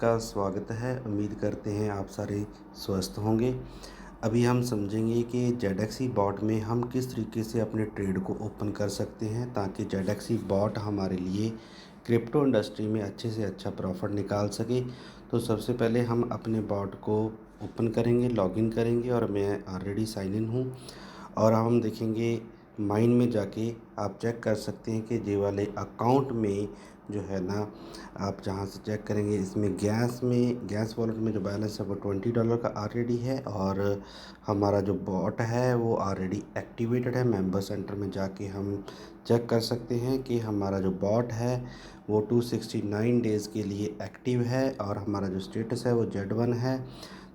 आपका स्वागत है। उम्मीद करते हैं आप सारे स्वस्थ होंगे। अभी हम समझेंगे कि जेडएक्सी बॉट में हम किस तरीके से अपने ट्रेड को ओपन कर सकते हैं ताकि जेडएक्सी बॉट हमारे लिए क्रिप्टो इंडस्ट्री में अच्छे से अच्छा प्रॉफिट निकाल सके। तो सबसे पहले हम अपने बॉट को ओपन करेंगे, लॉगिन करेंगे और मैं ऑलरेडी साइन इन हूँ। और हम देखेंगे माइन में जाके आप चेक कर सकते हैं कि ये वाले अकाउंट में जो है ना, आप जहाँ से चेक करेंगे इसमें गैस वॉलेट में जो बैलेंस है वो $20 का ऑलरेडी है। और हमारा जो बॉट है वो ऑलरेडी एक्टिवेटेड है। मेंबर सेंटर में जाके हम चेक कर सकते हैं कि हमारा जो बॉट है वो 269 डेज़ के लिए एक्टिव है और हमारा जो स्टेटस है वो Z1 है।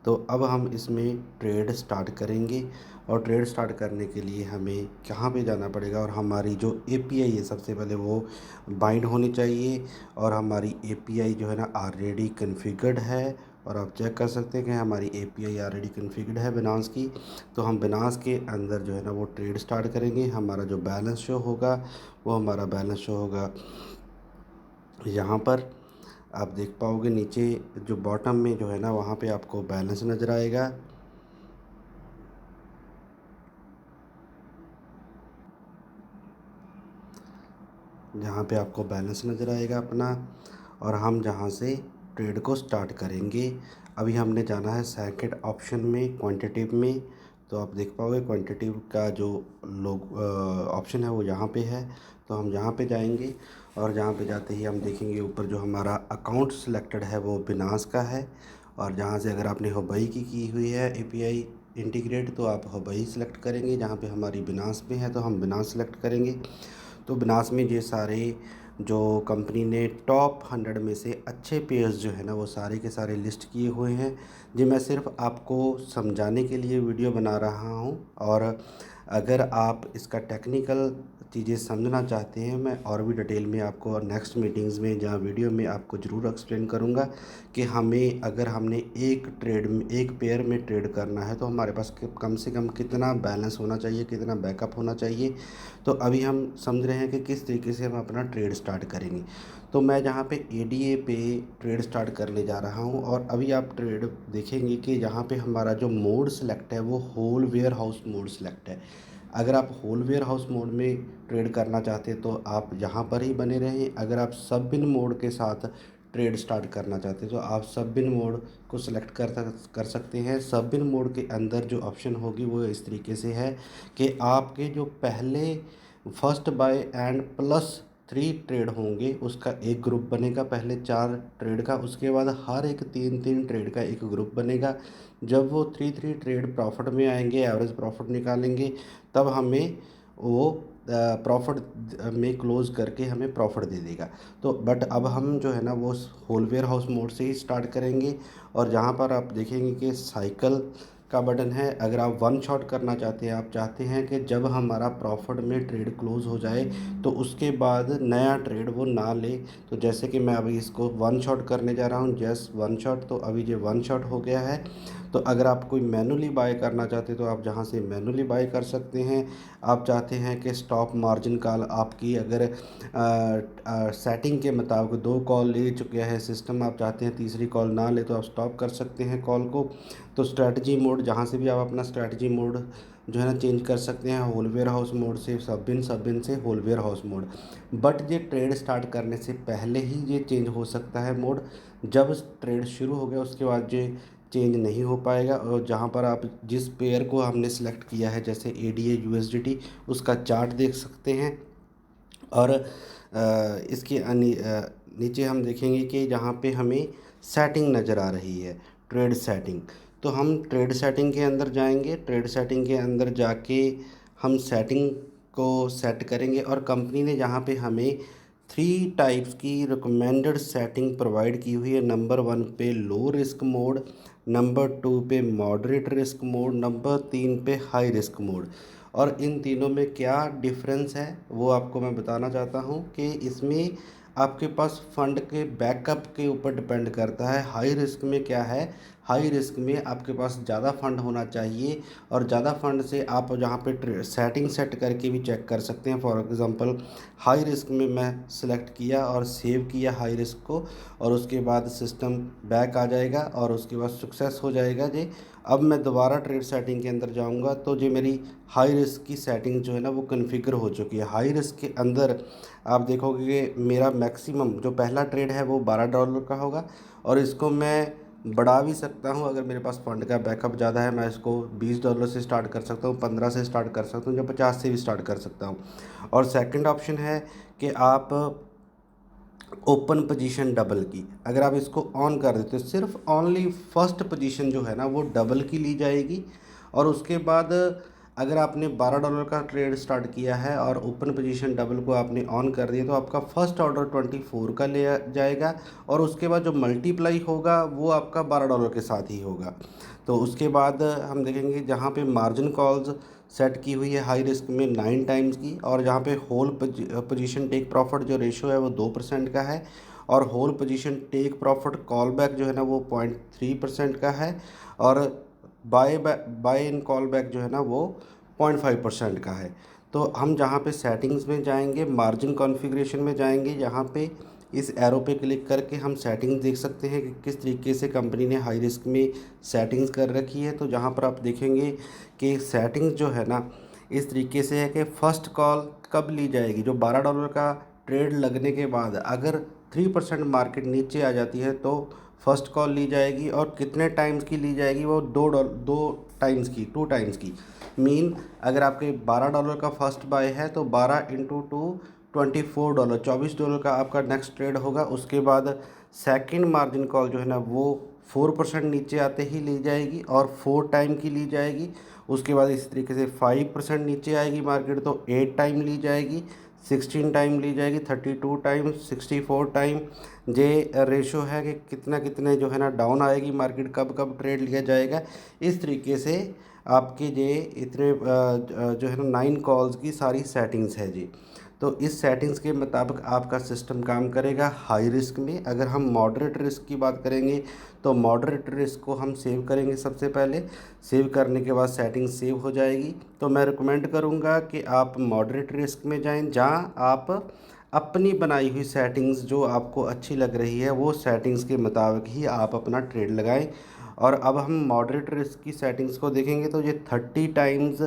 तो अब हम इसमें ट्रेड स्टार्ट करेंगे और ट्रेड स्टार्ट करने के लिए हमें कहाँ पे जाना पड़ेगा, और हमारी जो एपीआई है सबसे पहले वो बाइंड होनी चाहिए। और हमारी एपीआई जो है ना ऑलरेडी कॉन्फ़िगर्ड है और आप चेक कर सकते हैं कि हमारी एपीआई ऑलरेडी कॉन्फ़िगर्ड है बिनांस की। तो हम बिनांस के अंदर जो है ना वो ट्रेड स्टार्ट करेंगे। हमारा जो बैलेंस शो होगा वो हमारा बैलेंस शो होगा यहाँ पर। आप देख पाओगे नीचे जो बॉटम में जो है ना वहाँ पे आपको बैलेंस नज़र आएगा। जहाँ पे आपको बैलेंस नज़र आएगा अपना, और हम जहाँ से ट्रेड को स्टार्ट करेंगे। अभी हमने जाना है सेकंड ऑप्शन में, क्वांटिटेटिव में। तो आप देख पाओगे क्वांटिटेटिव का जो लोग ऑप्शन है वो यहाँ पे है। तो हम यहाँ पे जाएंगे और जहाँ पे जाते ही हम देखेंगे ऊपर जो हमारा अकाउंट सिलेक्टेड है वो बिनास का है। और जहाँ से अगर आपने हुबई की हुई है एपीआई इंटीग्रेट तो आप हुबई सेलेक्ट करेंगे। जहाँ पे हमारी बिनास में है तो हम बिनास सेलेक्ट करेंगे। तो बिनास में ये सारे जो कंपनी ने टॉप 100 में से अच्छे पेयर्स जो है ना वो सारे के सारे लिस्ट किए हुए हैं। जी मैं सिर्फ आपको समझाने के लिए वीडियो बना रहा हूँ। और अगर आप इसका टेक्निकल चीज़ें समझना चाहते हैं, मैं और भी डिटेल में आपको नेक्स्ट मीटिंग्स में जहाँ वीडियो में आपको ज़रूर एक्सप्लेन करूँगा कि हमें अगर हमने एक पेयर में ट्रेड करना है तो हमारे पास कम से कम कितना बैलेंस होना चाहिए, कितना बैकअप होना चाहिए। तो अभी हम समझ रहे हैं कि किस तरीके से हम अपना ट्रेड स्टार्ट करेंगे। तो मैं जहाँ पे एडीए पे ट्रेड स्टार्ट करने जा रहा हूँ और अभी आप ट्रेड देखेंगे कि जहाँ पे हमारा जो मोड सेलेक्ट है वो whole warehouse mode select है। अगर आप होल वेयर हाउस मोड में ट्रेड करना चाहते हैं तो आप यहाँ पर ही बने रहें। अगर आप सब बिन मोड के साथ ट्रेड स्टार्ट करना चाहते हैं तो आप सब बिन मोड को सिलेक्ट कर सकते हैं। सब बिन मोड के अंदर जो ऑप्शन होगी वो इस तरीके से है कि आपके जो पहले first by and plus 3 trade होंगे उसका एक ग्रुप बनेगा, पहले 4 ट्रेड का। उसके बाद हर एक 3-3 ट्रेड का एक ग्रुप बनेगा। जब वो 3-3 ट्रेड प्रॉफिट में आएंगे, एवरेज प्रॉफिट निकालेंगे, तब हमें वो प्रॉफिट में क्लोज़ करके हमें प्रॉफिट दे देगा। तो बट अब हम जो है ना वो होल वेयर हाउस मोड से ही स्टार्ट करेंगे। और जहाँ पर आप देखेंगे कि साइकिल का बटन है। अगर आप वन शॉट करना चाहते हैं, आप चाहते हैं कि जब हमारा प्रॉफिट में ट्रेड क्लोज हो जाए तो उसके बाद नया ट्रेड वो ना ले। तो जैसे कि मैं अभी इसको वन शॉट करने जा रहा हूँ, जस्ट वन शॉट, तो अभी ये वन शॉट हो गया है। तो अगर आप कोई मैनुअली बाय करना चाहते हैं तो आप जहाँ से मैनुअली बाय कर सकते हैं। आप चाहते हैं कि स्टॉप मार्जिन कॉल आपकी अगर सेटिंग के मुताबिक 2 कॉल ले चुके हैं सिस्टम, आप चाहते हैं तीसरी कॉल ना ले तो आप स्टॉप कर सकते हैं कॉल को। तो स्ट्रैटेजी मोड जहाँ से भी आप अपना स्ट्रैटेजी मोड जो है ना चेंज कर सकते हैं, होल वेयर हाउस मोड से सब बिन से whole warehouse mode. But ये ट्रेड स्टार्ट करने से पहले ही ये चेंज हो सकता है मोड। जब ट्रेड शुरू हो गया उसके बाद ये चेंज नहीं हो पाएगा। और जहाँ पर आप जिस पेयर को हमने सेलेक्ट किया है जैसे एडीए यूएसडीटी, उसका चार्ट देख सकते हैं। और इसके नीचे हम देखेंगे कि जहाँ पे हमें सेटिंग नज़र आ रही है, ट्रेड सेटिंग। तो हम ट्रेड सेटिंग के अंदर जाएंगे। ट्रेड सेटिंग के अंदर जाके हम सेटिंग को सेट करेंगे और कंपनी ने जहाँ पे हमें 3 टाइप्स की रिकमेंडेड सेटिंग प्रोवाइड की हुई है। नंबर 1 पे लो रिस्क मोड, नंबर 2 पे मॉडरेट रिस्क मोड, नंबर 3 पे हाई रिस्क मोड। और इन तीनों में क्या डिफरेंस है वो आपको मैं बताना चाहता हूँ कि इसमें आपके पास फंड के बैकअप के ऊपर डिपेंड करता है। हाई रिस्क में क्या है, हाई रिस्क में आपके पास ज़्यादा फंड होना चाहिए, और ज़्यादा फंड से आप जहाँ पे सेटिंग सेट करके भी चेक कर सकते हैं। फॉर एग्ज़ाम्पल हाई रिस्क में मैं सिलेक्ट किया और सेव किया हाई रिस्क को, और उसके बाद सिस्टम बैक आ जाएगा और उसके बाद सक्सेस हो जाएगा जी। अब मैं दोबारा ट्रेड सेटिंग के अंदर जाऊंगा तो जो मेरी हाई रिस्क की सेटिंग जो है ना वो कन्फिगर हो चुकी है। हाई रिस्क के अंदर आप देखोगे कि मेरा मैक्सिमम जो पहला ट्रेड है वो $12 का होगा, और इसको मैं बढ़ा भी सकता हूँ। अगर मेरे पास फ़ंड का बैकअप ज़्यादा है, मैं इसको $20 से स्टार्ट कर सकता हूँ, 15 से स्टार्ट कर सकता हूँ, या 50 से भी स्टार्ट कर सकता हूँ। और सेकंड ऑप्शन है कि आप ओपन पोजीशन डबल की, अगर आप इसको ऑन कर देते हो, सिर्फ ओनली फर्स्ट पोजीशन जो है ना वो डबल की ली जाएगी। और उसके बाद अगर आपने $12 का ट्रेड स्टार्ट किया है और ओपन पोजीशन डबल को आपने ऑन कर दिया, तो आपका फर्स्ट ऑर्डर 24 का ले जाएगा, और उसके बाद जो मल्टीप्लाई होगा वो आपका $12 के साथ ही होगा। तो उसके बाद हम देखेंगे जहाँ पे मार्जिन कॉल्स सेट की हुई है हाई रिस्क में 9 टाइम्स की, और जहाँ पे होल पोजीशन टेक प्रॉफिट जो रेशो है वो 2% का है, और whole position take profit call back जो है ना वो 0.3% का है, और बाय इन कॉल बैक जो है ना वो 0.5% का है। तो हम जहाँ पे सेटिंग्स में जाएंगे, मार्जिन कॉन्फ़िगरेशन में जाएंगे, जहाँ पे इस एरो पे क्लिक करके हम सेटिंग्स देख सकते हैं कि किस तरीके से कंपनी ने हाई रिस्क में सेटिंग्स कर रखी है। तो जहाँ पर आप देखेंगे कि सेटिंग्स जो है ना इस तरीके से है कि फ़र्स्ट कॉल कब ली जाएगी, जो $12 का ट्रेड लगने के बाद अगर 3% मार्केट नीचे आ जाती है तो फर्स्ट कॉल ली जाएगी, और कितने टाइम्स की ली जाएगी, वो 2 टाइम्स की, 2 टाइम्स की। मीन अगर आपके $12 का फर्स्ट बाय है तो 12 × 2 $24, $24 का आपका नेक्स्ट ट्रेड होगा। उसके बाद सेकंड मार्जिन कॉल जो है ना वो 4% नीचे आते ही ली जाएगी और 4 टाइम की ली जाएगी। उसके बाद इस तरीके से 5% नीचे आएगी मार्केट तो 8 टाइम ली जाएगी, 16 टाइम ली जाएगी, 32 टाइम, 64 टाइम। ये रेशो है कि कितना कितने जो है ना डाउन आएगी मार्केट, कब कब ट्रेड लिया जाएगा। इस तरीके से आपके ये इतने जो है ना 9 कॉल्स की सारी सेटिंग्स है जी। तो इस सेटिंग्स के मुताबिक आपका सिस्टम काम करेगा हाई रिस्क में। अगर हम मॉडरेट रिस्क की बात करेंगे तो मॉडरेट रिस्क को हम सेव करेंगे सबसे पहले। सेव करने के बाद सेटिंग सेव हो जाएगी। तो मैं रिकमेंड करूँगा कि आप मॉडरेट रिस्क में जाएं, जहाँ आप अपनी बनाई हुई सेटिंग्स जो आपको अच्छी लग रही है वो सेटिंग्स के मुताबिक ही आप अपना ट्रेड लगाएं। और अब हम मॉडरेट रिस्क की सेटिंग्स को देखेंगे तो ये 30 टाइम्स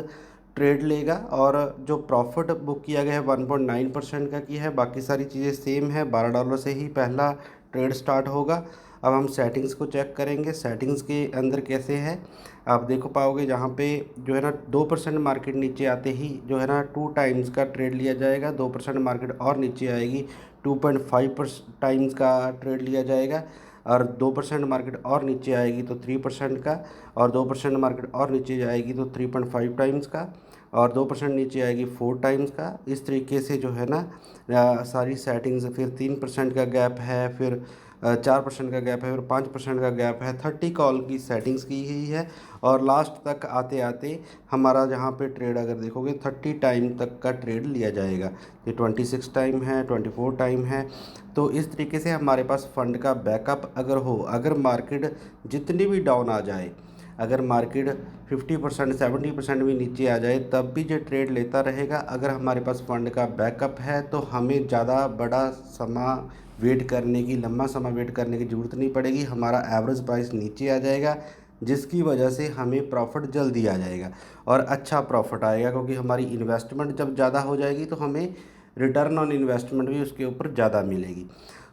ट्रेड लेगा, और जो प्रॉफिट बुक किया गया है 1.9% का किया है, बाकी सारी चीज़ें सेम है। $12 से ही पहला ट्रेड स्टार्ट होगा। अब हम सेटिंग्स को चेक करेंगे, सेटिंग्स के अंदर कैसे है आप देखो पाओगे, जहाँ पे जो है ना 2% मार्केट नीचे आते ही जो है ना 2 टाइम्स का ट्रेड लिया जाएगा, 2% मार्केट और नीचे आएगी 2.5 टाइम्स का ट्रेड लिया जाएगा, और 2% मार्केट और नीचे आएगी तो 3% का, और 2% मार्केट और नीचे जाएगी तो 3.5 टाइम्स का, और 2% नीचे आएगी 4 टाइम्स का। इस तरीके से जो है ना सारी सेटिंग्स, फिर 3% का गैप है, फिर 4% का गैप है, फिर 5% का गैप है, 30 कॉल की सेटिंग्स की हुई है। और लास्ट तक आते आते हमारा जहाँ पे ट्रेड अगर देखोगे 30 टाइम तक का ट्रेड लिया जाएगा। ये 26 टाइम है, 24 टाइम है। तो इस तरीके से हमारे पास फ़ंड का बैकअप अगर हो, अगर मार्केट जितनी भी डाउन आ जाए, अगर मार्केट 50% 70% भी नीचे आ जाए तब भी जो ट्रेड लेता रहेगा। अगर हमारे पास फ़ंड का बैकअप है तो हमें ज़्यादा बड़ा समय वेट करने की, लंबा समय वेट करने की ज़रूरत नहीं पड़ेगी। हमारा एवरेज प्राइस नीचे आ जाएगा, जिसकी वजह से हमें प्रॉफिट जल्दी आ जाएगा और अच्छा प्रॉफिट आएगा, क्योंकि हमारी इन्वेस्टमेंट जब ज़्यादा हो जाएगी तो हमें रिटर्न ऑन इन्वेस्टमेंट भी उसके ऊपर ज़्यादा मिलेगी।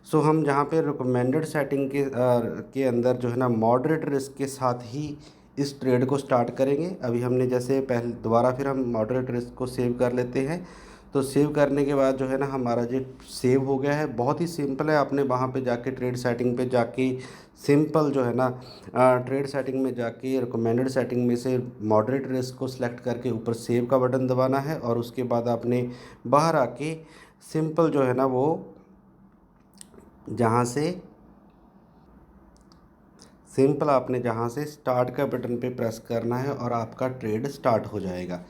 सो हम जहाँ पे रिकमेंडेड सेटिंग के अंदर जो है ना मॉडरेट रिस्क के साथ ही इस ट्रेड को स्टार्ट करेंगे। अभी हमने जैसे पहले दोबारा फिर हम मॉडरेट रिस्क को सेव कर लेते हैं। तो सेव करने के बाद जो है ना हमारा जो सेव हो गया है, बहुत ही सिंपल है। आपने वहाँ पे जाके ट्रेड सेटिंग पे जाके सिंपल जो है ना ट्रेड सेटिंग में जाके रिकमेंडेड सेटिंग में से मॉडरेट रिस्क को सिलेक्ट करके ऊपर सेव का बटन दबाना है, और उसके बाद आपने बाहर आके सिंपल जो है ना वो जहाँ से सिंपल आपने जहाँ से स्टार्ट का बटन पे प्रेस करना है और आपका ट्रेड स्टार्ट हो जाएगा।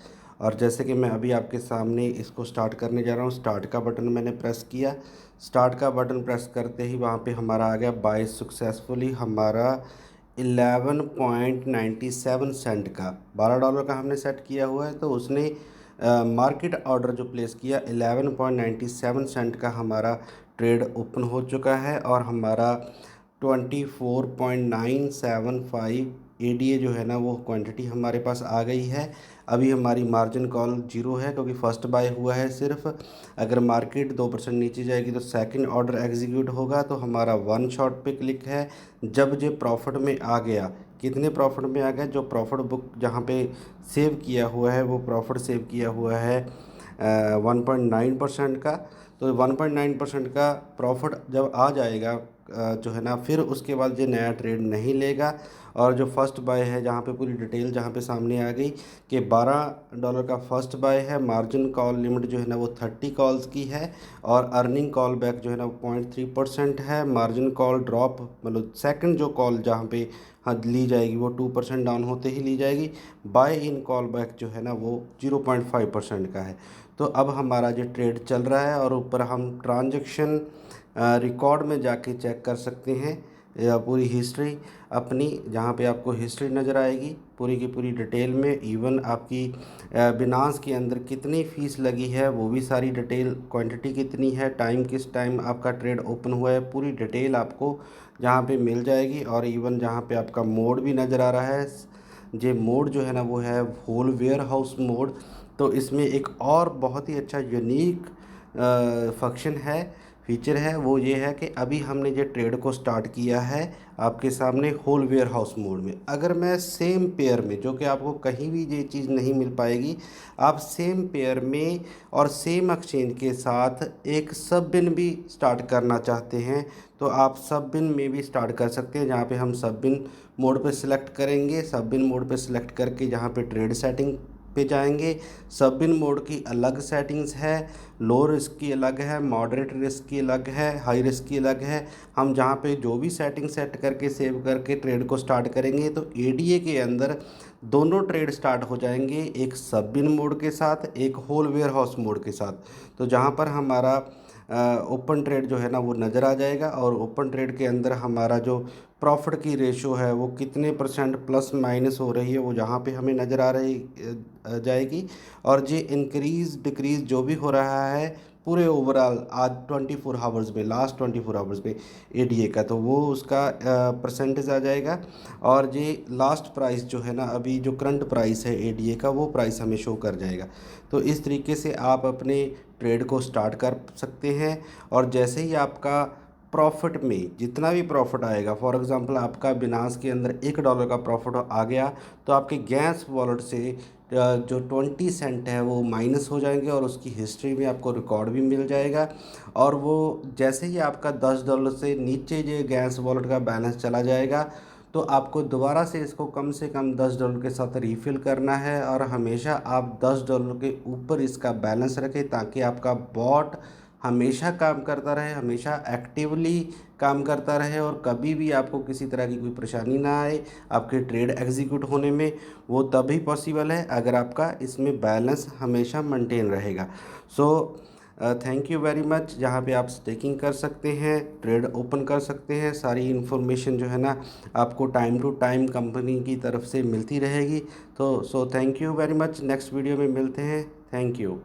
और जैसे कि मैं अभी आपके सामने इसको स्टार्ट करने जा रहा हूँ, स्टार्ट का बटन मैंने प्रेस किया। स्टार्ट का बटन प्रेस करते ही वहाँ पे हमारा आ गया बाय सक्सेसफुली हमारा 11.97 सेंट का, $12 का हमने सेट किया हुआ है, तो उसने मार्केट ऑर्डर जो प्लेस किया 11.97 सेंट का हमारा ट्रेड ओपन हो चुका है और हमारा 24.975 एडीए जो है ना वो क्वांटिटी हमारे पास आ गई है। अभी हमारी मार्जिन कॉल जीरो है क्योंकि फर्स्ट बाय हुआ है सिर्फ। अगर मार्केट 2% नीचे जाएगी तो सेकंड ऑर्डर एग्जीक्यूट होगा, तो हमारा वन शॉट पे क्लिक है। जब जो प्रॉफिट में आ गया, कितने प्रॉफिट में आ गया, जो प्रॉफिट बुक जहाँ पे सेव किया हुआ है वो प्रॉफिट सेव किया हुआ है 1.9% का। तो 1.9% का प्रॉफिट जब आ जाएगा जो है ना, फिर उसके बाद ये नया ट्रेड नहीं लेगा। और जो फर्स्ट बाय है, जहाँ पे पूरी डिटेल जहाँ पे सामने आ गई कि $12 का फर्स्ट बाय है, मार्जिन कॉल लिमिट जो है ना वो 30 कॉल्स की है और अर्निंग कॉल बैक जो है ना वो 0.3% है। मार्जिन कॉल ड्रॉप मतलब सेकंड जो कॉल जहाँ पे ली जाएगी वो 2% डाउन होते ही ली जाएगी। बाय इन कॉल बैक जो है ना वो 0.5% का है। तो अब हमारा जो ट्रेड चल रहा है और ऊपर हम ट्रांजैक्शन रिकॉर्ड में जाके चेक कर सकते हैं या पूरी हिस्ट्री अपनी, जहाँ पे आपको हिस्ट्री नज़र आएगी पूरी की पूरी डिटेल में। इवन आपकी बिनांस के अंदर कितनी फ़ीस लगी है वो भी सारी डिटेल, क्वांटिटी कितनी है, टाइम किस टाइम आपका ट्रेड ओपन हुआ है, पूरी डिटेल आपको जहाँ पे मिल जाएगी। और इवन जहाँ पे आपका मोड भी नज़र आ रहा है, ये मोड जो है ना वो है होल वेयर हाउस मोड। तो इसमें एक और बहुत ही अच्छा यूनिक फंक्शन है, फीचर है, वो ये है कि अभी हमने जो ट्रेड को स्टार्ट किया है आपके सामने होल वेयर हाउस मोड में। अगर मैं सेम पेयर में, जो कि आपको कहीं भी ये चीज़ नहीं मिल पाएगी, आप सेम पेयर में और सेम एक्सचेंज के साथ एक सब बिन भी स्टार्ट करना चाहते हैं तो आप सब बिन में भी स्टार्ट कर सकते हैं। जहाँ पे हम सब बिन मोड पे सिलेक्ट करेंगे, सब बिन मोड पे सिलेक्ट करके जहाँ पे ट्रेड सेटिंग पे जाएंगे, सब बिन मोड की अलग सेटिंग्स है, लो रिस्क की अलग है, मॉडरेट रिस्क की अलग है, हाई रिस्क की अलग है। हम जहाँ पे जो भी सेटिंग सेट करके सेव करके ट्रेड को स्टार्ट करेंगे तो एडीए के अंदर दोनों ट्रेड स्टार्ट हो जाएंगे, एक सब बिन मोड के साथ, एक होल वेयर हाउस मोड के साथ। तो जहाँ पर हमारा ओपन ट्रेड जो है ना वो नज़र आ जाएगा और ओपन ट्रेड के अंदर हमारा जो प्रॉफिट की रेशो है वो कितने परसेंट प्लस माइनस हो रही है वो जहाँ पे हमें नज़र आ रही जाएगी। और ये इंक्रीज़ डिक्रीज़ जो भी हो रहा है पूरे ओवरऑल आज 24 आवर्स में, लास्ट 24 आवर्स में एडीए का, तो वो उसका परसेंटेज आ जाएगा। और ये लास्ट प्राइस जो है ना, अभी जो करंट प्राइस है एडीए का, वो प्राइस हमें शो कर जाएगा। तो इस तरीके से आप अपने ट्रेड को स्टार्ट कर सकते हैं। और जैसे ही आपका प्रॉफिट में जितना भी प्रॉफिट आएगा, फॉर एग्ज़ाम्पल आपका बिनास के अंदर $1 का प्रॉफिट आ गया तो आपके गैस वॉलेट से जो 20 सेंट है वो माइनस हो जाएंगे और उसकी हिस्ट्री में आपको रिकॉर्ड भी मिल जाएगा। और वो जैसे ही आपका $10 से नीचे जो गैस वॉलेट का बैलेंस चला जाएगा तो आपको दोबारा से कम $10 के साथ रीफ़िल करना है। और हमेशा आप $10 के ऊपर इसका बैलेंस रखें ताकि आपका बॉट हमेशा काम करता रहे, हमेशा एक्टिवली काम करता रहे और कभी भी आपको किसी तरह की कोई परेशानी ना आए आपके ट्रेड एग्जीक्यूट होने में। वो तभी पॉसिबल है अगर आपका इसमें बैलेंस हमेशा मेंटेन रहेगा। So thank you very much. जहाँ पे आप स्टेकिंग कर सकते हैं, ट्रेड ओपन कर सकते हैं, सारी इन्फॉर्मेशन जो है ना आपको टाइम टू टाइम कंपनी की तरफ से मिलती रहेगी। तो thank you very much. Next video में मिलते हैं। Thank you.